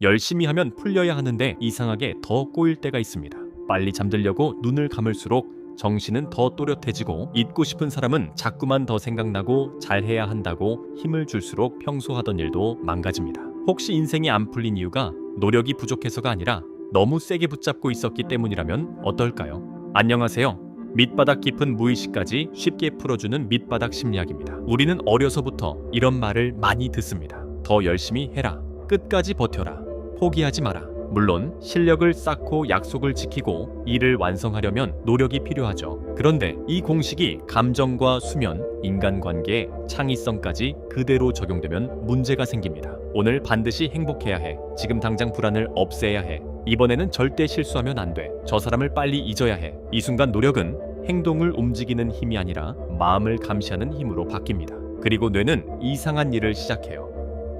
열심히 하면 풀려야 하는데 이상하게 더 꼬일 때가 있습니다. 빨리 잠들려고 눈을 감을수록 정신은 더 또렷해지고 잊고 싶은 사람은 자꾸만 더 생각나고 잘해야 한다고 힘을 줄수록 평소 하던 일도 망가집니다. 혹시 인생이 안 풀린 이유가 노력이 부족해서가 아니라 너무 세게 붙잡고 있었기 때문이라면 어떨까요? 안녕하세요. 밑바닥 깊은 무의식까지 쉽게 풀어주는 밑바닥 심리학입니다. 우리는 어려서부터 이런 말을 많이 듣습니다. 더 열심히 해라. 끝까지 버텨라. 포기하지 마라. 물론 실력을 쌓고 약속을 지키고 일을 완성하려면 노력이 필요하죠. 그런데 이 공식이 감정과 수면, 인간관계, 창의성까지 그대로 적용되면 문제가 생깁니다. 오늘 반드시 행복해야 해. 지금 당장 불안을 없애야 해. 이번에는 절대 실수하면 안 돼. 저 사람을 빨리 잊어야 해. 이 순간 노력은 행동을 움직이는 힘이 아니라 마음을 감시하는 힘으로 바뀝니다. 그리고 뇌는 이상한 일을 시작해요.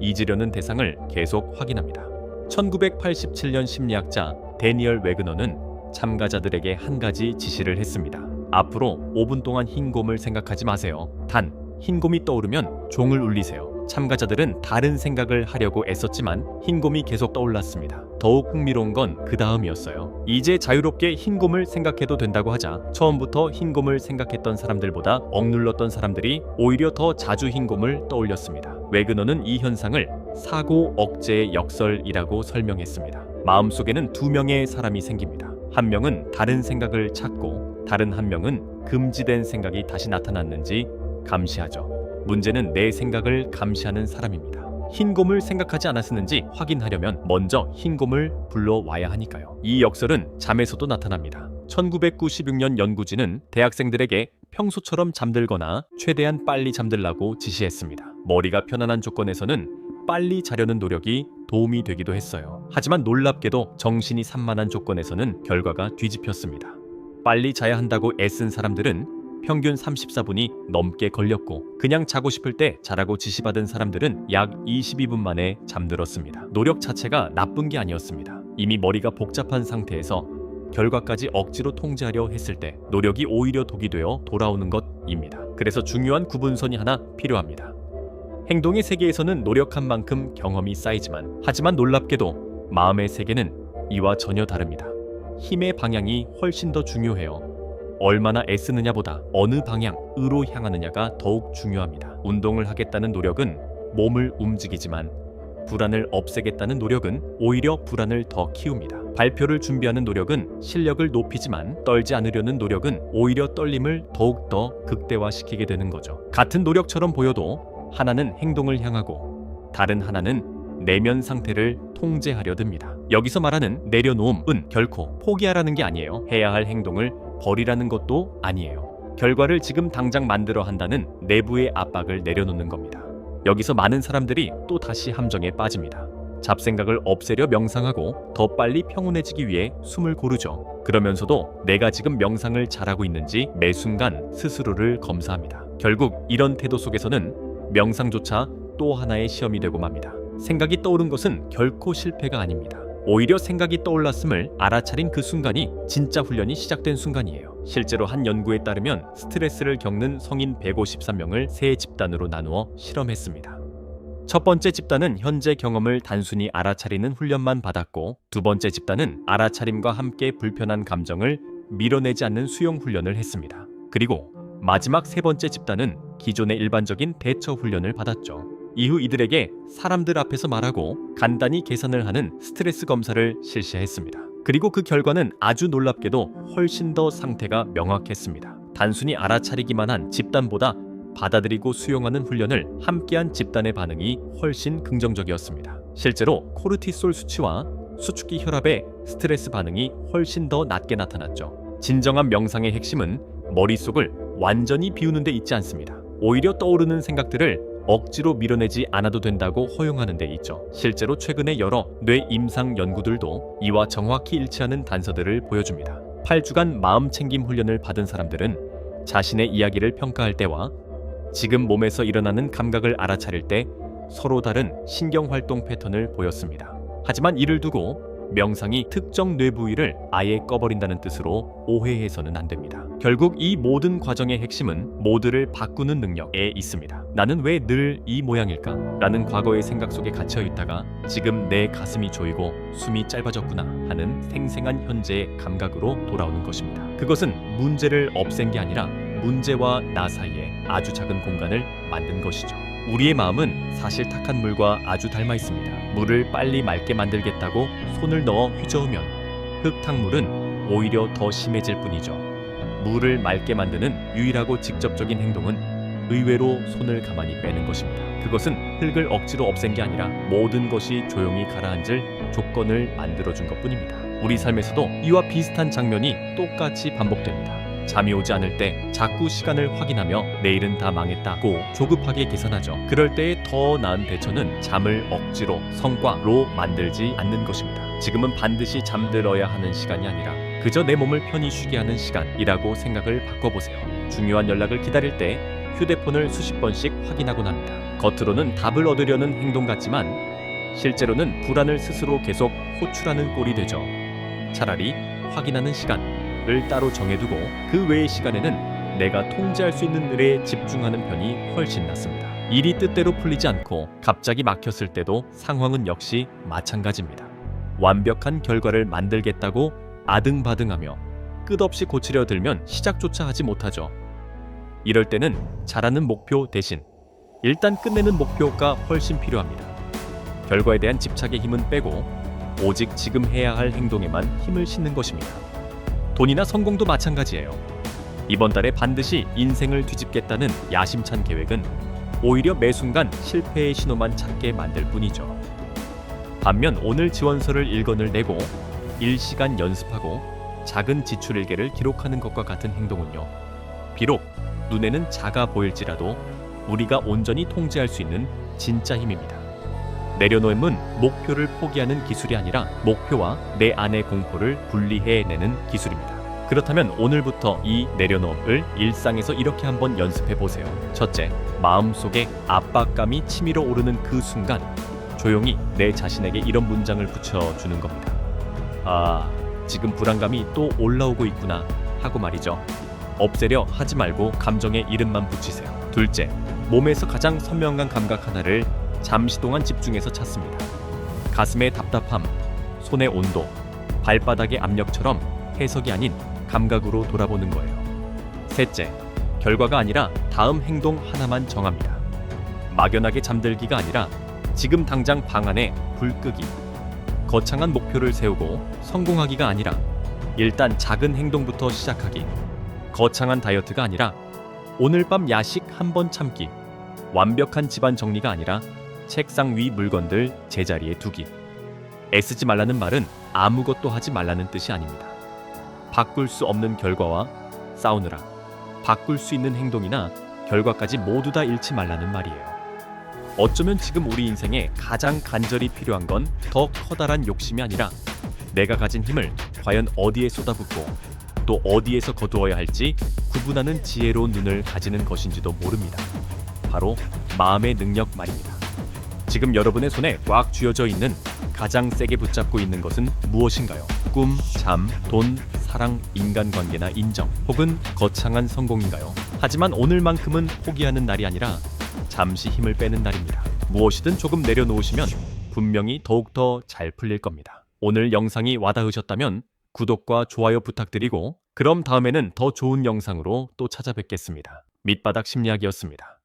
잊으려는 대상을 계속 확인합니다. 1987년 심리학자 데니얼 웨그너는 참가자들에게 한 가지 지시를 했습니다. 앞으로 5분 동안 흰 곰을 생각하지 마세요. 단, 흰 곰이 떠오르면 종을 울리세요. 참가자들은 다른 생각을 하려고 애썼지만 흰 곰이 계속 떠올랐습니다. 더욱 흥미로운 건 그 다음이었어요. 이제 자유롭게 흰 곰을 생각해도 된다고 하자 처음부터 흰 곰을 생각했던 사람들보다 억눌렀던 사람들이 오히려 더 자주 흰 곰을 떠올렸습니다. 웨그너는 이 현상을 사고 억제의 역설이라고 설명했습니다. 마음속에는 두 명의 사람이 생깁니다. 한 명은 다른 생각을 찾고 다른 한 명은 금지된 생각이 다시 나타났는지 감시하죠. 문제는 내 생각을 감시하는 사람입니다. 흰 곰을 생각하지 않았는지 확인하려면 먼저 흰 곰을 불러와야 하니까요. 이 역설은 잠에서도 나타납니다. 1996년 연구진은 대학생들에게 평소처럼 잠들거나 최대한 빨리 잠들라고 지시했습니다. 머리가 편안한 조건에서는 빨리 자려는 노력이 도움이 되기도 했어요. 하지만 놀랍게도 정신이 산만한 조건에서는 결과가 뒤집혔습니다. 빨리 자야 한다고 애쓴 사람들은 평균 34분이 넘게 걸렸고 그냥 자고 싶을 때 자라고 지시받은 사람들은 약 22분 만에 잠들었습니다. 노력 자체가 나쁜 게 아니었습니다. 이미 머리가 복잡한 상태에서 결과까지 억지로 통제하려 했을 때 노력이 오히려 독이 되어 돌아오는 것입니다. 그래서 중요한 구분선이 하나 필요합니다. 행동의 세계에서는 노력한 만큼 경험이 쌓이지만 하지만 놀랍게도 마음의 세계는 이와 전혀 다릅니다. 힘의 방향이 훨씬 더 중요해요. 얼마나 애쓰느냐보다 어느 방향으로 향하느냐가 더욱 중요합니다. 운동을 하겠다는 노력은 몸을 움직이지만 불안을 없애겠다는 노력은 오히려 불안을 더 키웁니다. 발표를 준비하는 노력은 실력을 높이지만 떨지 않으려는 노력은 오히려 떨림을 더욱더 극대화시키게 되는 거죠. 같은 노력처럼 보여도 하나는 행동을 향하고 다른 하나는 내면 상태를 통제하려 듭니다. 여기서 말하는 내려놓음은 결코 포기하라는 게 아니에요. 해야 할 행동을 버리라는 것도 아니에요. 결과를 지금 당장 만들어 한다는 내부의 압박을 내려놓는 겁니다. 여기서 많은 사람들이 또 다시 함정에 빠집니다. 잡생각을 없애려 명상하고 더 빨리 평온해지기 위해 숨을 고르죠. 그러면서도 내가 지금 명상을 잘하고 있는지 매 순간 스스로를 검사합니다. 결국 이런 태도 속에서는 명상조차 또 하나의 시험이 되고 맙니다. 생각이 떠오른 것은 결코 실패가 아닙니다. 오히려 생각이 떠올랐음을 알아차린 그 순간이 진짜 훈련이 시작된 순간이에요. 실제로 한 연구에 따르면 스트레스를 겪는 성인 153명을 세 집단으로 나누어 실험했습니다. 첫 번째 집단은 현재 경험을 단순히 알아차리는 훈련만 받았고 두 번째 집단은 알아차림과 함께 불편한 감정을 밀어내지 않는 수용 훈련을 했습니다. 그리고 마지막 세 번째 집단은 기존의 일반적인 대처 훈련을 받았죠. 이후 이들에게 사람들 앞에서 말하고 간단히 계산을 하는 스트레스 검사를 실시했습니다. 그리고 그 결과는 아주 놀랍게도 훨씬 더 상태가 명확했습니다. 단순히 알아차리기만 한 집단보다 받아들이고 수용하는 훈련을 함께한 집단의 반응이 훨씬 긍정적이었습니다. 실제로 코르티솔 수치와 수축기 혈압의 스트레스 반응이 훨씬 더 낮게 나타났죠. 진정한 명상의 핵심은 머릿속을 완전히 비우는 데 있지 않습니다. 오히려 떠오르는 생각들을 억지로 밀어내지 않아도 된다고 허용하는 데 있죠. 실제로 최근에 여러 뇌 임상 연구들도 이와 정확히 일치하는 단서들을 보여줍니다. 8주간 마음챙김 훈련을 받은 사람들은 자신의 이야기를 평가할 때와 지금 몸에서 일어나는 감각을 알아차릴 때 서로 다른 신경활동 패턴을 보였습니다. 하지만 이를 두고 명상이 특정 뇌 부위를 아예 꺼버린다는 뜻으로 오해해서는 안 됩니다. 결국 이 모든 과정의 핵심은 모두를 바꾸는 능력에 있습니다. 나는 왜 늘 이 모양일까? 라는 과거의 생각 속에 갇혀 있다가 지금 내 가슴이 조이고 숨이 짧아졌구나 하는 생생한 현재의 감각으로 돌아오는 것입니다. 그것은 문제를 없앤 게 아니라 문제와 나 사이에 아주 작은 공간을 만든 것이죠. 우리의 마음은 사실 탁한 물과 아주 닮아 있습니다. 물을 빨리 맑게 만들겠다고 손을 넣어 휘저으면 흙탕물은 오히려 더 심해질 뿐이죠. 물을 맑게 만드는 유일하고 직접적인 행동은 의외로 손을 가만히 빼는 것입니다. 그것은 흙을 억지로 없앤 게 아니라 모든 것이 조용히 가라앉을 조건을 만들어준 것뿐입니다. 우리 삶에서도 이와 비슷한 장면이 똑같이 반복됩니다. 잠이 오지 않을 때 자꾸 시간을 확인하며 내일은 다 망했다고 조급하게 계산하죠. 그럴 때의 더 나은 대처는 잠을 억지로 성과로 만들지 않는 것입니다. 지금은 반드시 잠들어야 하는 시간이 아니라 그저 내 몸을 편히 쉬게 하는 시간이라고 생각을 바꿔보세요. 중요한 연락을 기다릴 때 휴대폰을 수십 번씩 확인하곤 합니다. 겉으로는 답을 얻으려는 행동 같지만 실제로는 불안을 스스로 계속 호출하는 꼴이 되죠. 차라리 확인하는 시간을 따로 정해두고 그 외의 시간에는 내가 통제할 수 있는 일에 집중하는 편이 훨씬 낫습니다. 일이 뜻대로 풀리지 않고 갑자기 막혔을 때도 상황은 역시 마찬가지입니다. 완벽한 결과를 만들겠다고 아등바등하며 끝없이 고치려 들면 시작조차 하지 못하죠. 이럴 때는 잘하는 목표 대신 일단 끝내는 목표가 훨씬 필요합니다. 결과에 대한 집착의 힘은 빼고 오직 지금 해야 할 행동에만 힘을 싣는 것입니다. 돈이나 성공도 마찬가지예요. 이번 달에 반드시 인생을 뒤집겠다는 야심찬 계획은 오히려 매 순간 실패의 신호만 찾게 만들 뿐이죠. 반면 오늘 지원서를 일권을 내고 1시간 연습하고 작은 지출 일기를 기록하는 것과 같은 행동은요. 비록 눈에는 작아 보일지라도 우리가 온전히 통제할 수 있는 진짜 힘입니다. 내려놓음은 목표를 포기하는 기술이 아니라 목표와 내 안의 공포를 분리해내는 기술입니다. 그렇다면 오늘부터 이 내려놓음을 일상에서 이렇게 한번 연습해 보세요. 첫째, 마음속에 압박감이 치밀어 오르는 그 순간 조용히 내 자신에게 이런 문장을 붙여주는 겁니다. 아, 지금 불안감이 또 올라오고 있구나 하고 말이죠. 없애려 하지 말고 감정의 이름만 붙이세요. 둘째, 몸에서 가장 선명한 감각 하나를 잠시 동안 집중해서 찾습니다. 가슴의 답답함, 손의 온도, 발바닥의 압력처럼 해석이 아닌 감각으로 돌아보는 거예요. 셋째, 결과가 아니라 다음 행동 하나만 정합니다. 막연하게 잠들기가 아니라 지금 당장 방 안에 불 끄기. 거창한 목표를 세우고 성공하기가 아니라 일단 작은 행동부터 시작하기. 거창한 다이어트가 아니라 오늘 밤 야식 한 번 참기. 완벽한 집안 정리가 아니라 책상 위 물건들 제자리에 두기. 애쓰지 말라는 말은 아무것도 하지 말라는 뜻이 아닙니다. 바꿀 수 없는 결과와 싸우느라 바꿀 수 있는 행동이나 결과까지 모두 다 잃지 말라는 말이에요. 어쩌면 지금 우리 인생에 가장 간절히 필요한 건 더 커다란 욕심이 아니라 내가 가진 힘을 과연 어디에 쏟아붓고 또 어디에서 거두어야 할지 구분하는 지혜로운 눈을 가지는 것인지도 모릅니다. 바로 마음의 능력 말입니다. 지금 여러분의 손에 꽉 쥐어져 있는 가장 세게 붙잡고 있는 것은 무엇인가요? 꿈, 잠, 돈, 사랑, 인간관계나 인정, 혹은 거창한 성공인가요? 하지만 오늘만큼은 포기하는 날이 아니라 잠시 힘을 빼는 날입니다. 무엇이든 조금 내려놓으시면 분명히 더욱더 잘 풀릴 겁니다. 오늘 영상이 와닿으셨다면 구독과 좋아요 부탁드리고 그럼 다음에는 더 좋은 영상으로 또 찾아뵙겠습니다. 밑바닥 심리학이었습니다.